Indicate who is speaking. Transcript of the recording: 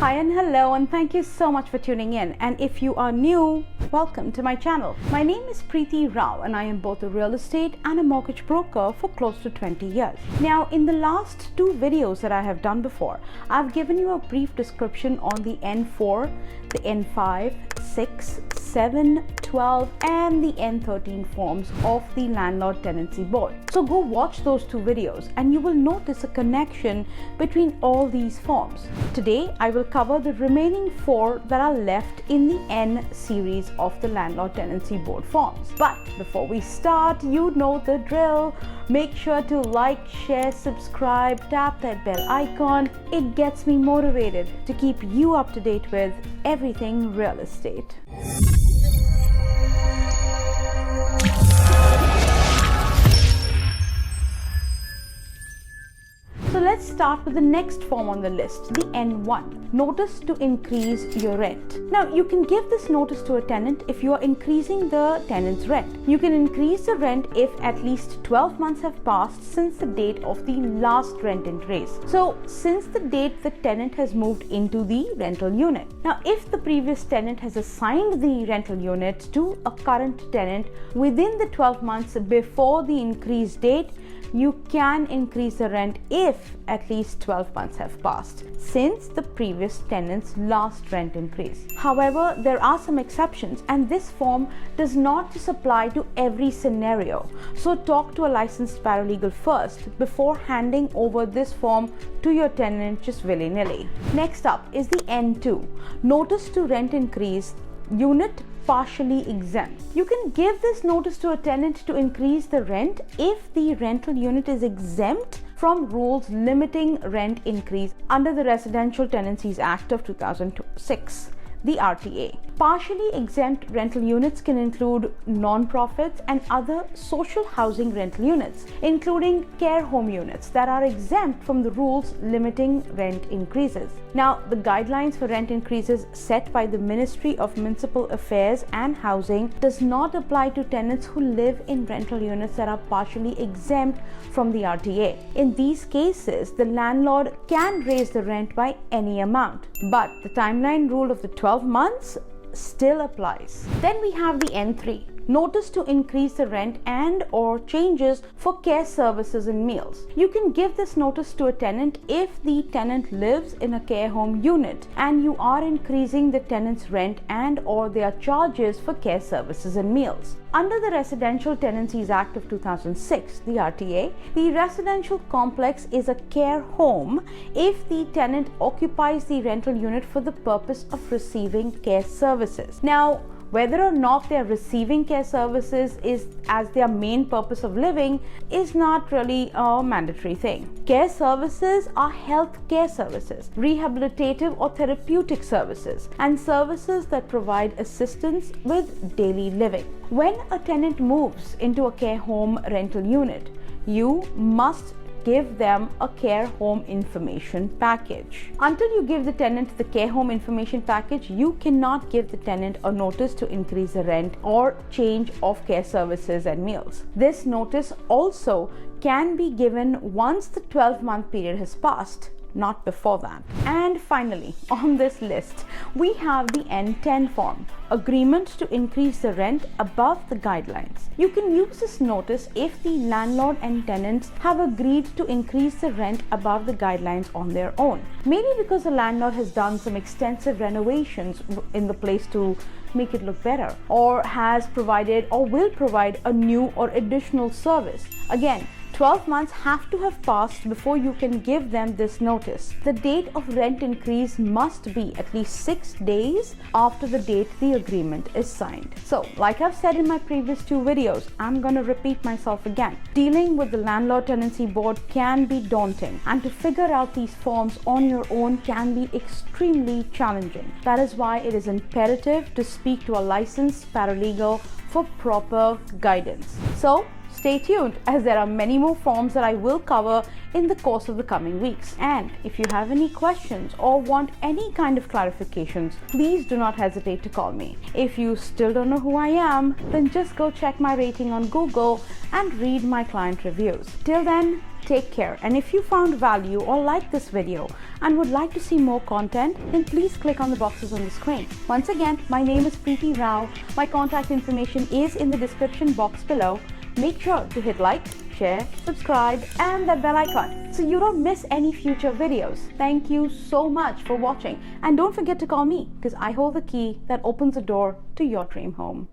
Speaker 1: Hi and hello, and thank you so much for tuning in. And if you are new, welcome to my channel. My name is Preeti Rao and I am both a real estate and a mortgage broker for close to 20 years. Now, in the last two videos that I have done before, I've given you a brief description on the N4, the N5, 6, 7, 12 and the N13 forms of the Landlord Tenancy Board. So go watch those two videos and you will notice a connection between all these forms. Today I will cover the remaining four that are left in the N series of the Landlord Tenancy Board forms. But before we start, you know the drill. Make sure to like, share, subscribe, tap that bell icon. It gets me motivated to keep you up to date with everything real estate. So let's start with the next form on the list, the N1, notice to increase your rent. Now you can give this notice to a tenant if you are increasing the tenant's rent. You can increase the rent if at least 12 months have passed since the date of the last rent increase. So since the date the tenant has moved into the rental unit. Now if the previous tenant has assigned the rental unit to a current tenant within the 12 months before the increase date, you can increase the rent if at least 12 months have passed since the previous tenant's last rent increase. However, there are some exceptions and this form does not just apply to every scenario. So talk to a licensed paralegal first before handing over this form to your tenant just willy-nilly. Next up is the N2, notice to rent increase, unit partially exempt. You can give this notice to a tenant to increase the rent if the rental unit is exempt from rules limiting rent increase under the Residential Tenancies Act of 2006, the RTA. Partially exempt rental units can include non-profits and other social housing rental units, including care home units that are exempt from the rules limiting rent increases. Now, the guidelines for rent increases set by the Ministry of Municipal Affairs and Housing does not apply to tenants who live in rental units that are partially exempt from the RTA. In these cases, the landlord can raise the rent by any amount, but the timeline rule of the 12 months still applies. Then we have the N3, notice to increase the rent and or changes for care services and meals. You can give this notice to a tenant if the tenant lives in a care home unit and you are increasing the tenant's rent and or their charges for care services and meals. Under the Residential Tenancies Act of 2006, the RTA, the residential complex is a care home if the tenant occupies the rental unit for the purpose of receiving care services. Now, whether or not they are receiving care services is as their main purpose of living is not really a mandatory thing. Care services are health care services, rehabilitative or therapeutic services, and services that provide assistance with daily living. When a tenant moves into a care home rental unit, you must give them a care home information package. Until you give the tenant the care home information package, you cannot give the tenant a notice to increase the rent or change of care services and meals. This notice also can be given once the 12-month period has passed, not before that. And finally, on this list, we have the N10 form, agreement to increase the rent above the guidelines. You can use this notice if the landlord and tenants have agreed to increase the rent above the guidelines on their own. Maybe because the landlord has done some extensive renovations in the place to make it look better, or has provided or will provide a new or additional service. Again, 12 months have to have passed before you can give them this notice. The date of rent increase must be at least 6 days after the date the agreement is signed. So, like I've said in my previous two videos, I'm going to repeat myself again. Dealing with the Landlord Tenancy Board can be daunting, and to figure out these forms on your own can be extremely challenging. That is why it is imperative to speak to a licensed paralegal for proper guidance. So, stay tuned as there are many more forms that I will cover in the course of the coming weeks. And if you have any questions or want any kind of clarifications, please do not hesitate to call me. If you still don't know who I am, then just go check my rating on Google and read my client reviews. Till then, take care, and if you found value or like this video and would like to see more content, then please click on the boxes on the screen. Once again, my name is Preeti Rao. My contact information is in the description box below. Make sure to hit like, share, subscribe and that bell icon so you don't miss any future videos. Thank you so much for watching, and don't forget to call me because I hold the key that opens the door to your dream home.